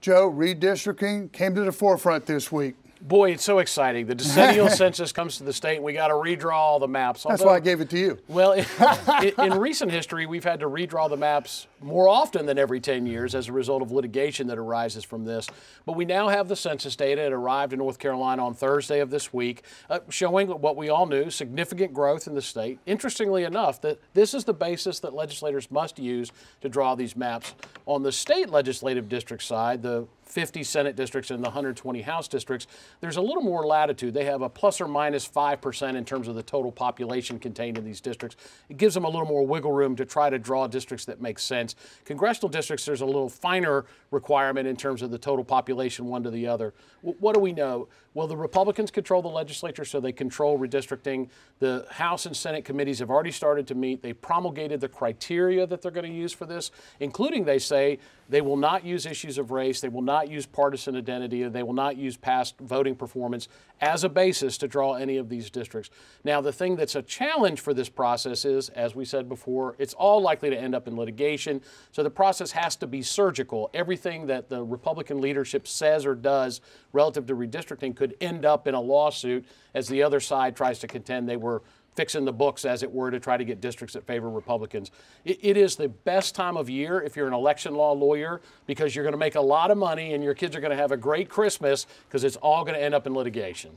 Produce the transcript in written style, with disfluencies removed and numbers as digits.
Joe, redistricting came to the forefront this week. Boy, it's so exciting. The decennial census comes to the state, and we got to redraw all the maps. That's why I gave it to you. Well, in recent history, we've had to redraw the maps more often than every 10 years as a result of litigation that arises from this. But we now have the census data. It arrived in North Carolina on Thursday of this week, showing what we all knew, significant growth in the state. Interestingly enough, that this is the basis that legislators must use to draw these maps. On the state legislative district side, the 50 Senate districts and the 120 House districts, there's a little more latitude. They have a plus or minus 5% in terms of the total population contained in these districts. It gives them a little more wiggle room to try to draw districts that make sense. Congressional districts, there's a little finer requirement in terms of the total population one to the other. What do we know? Well, the Republicans control the legislature, so they control redistricting. The House and Senate committees have already started to meet. They promulgated the criteria that they're going to use for this, including, they say, they will not use issues of race, they will not use partisan identity, and they will not use past voting performance as a basis to draw any of these districts. Now, the thing that's a challenge for this process is, as we said before, it's all likely to end up in litigation, so the process has to be surgical. Everything that the Republican leadership says or does relative to redistricting could end up in a lawsuit as the other side tries to contend they were fixing the books, as it were, to try to get districts that favor Republicans. It is the best time of year if you're an election law lawyer, because you're going to make a lot of money and your kids are going to have a great Christmas, because it's all going to end up in litigation.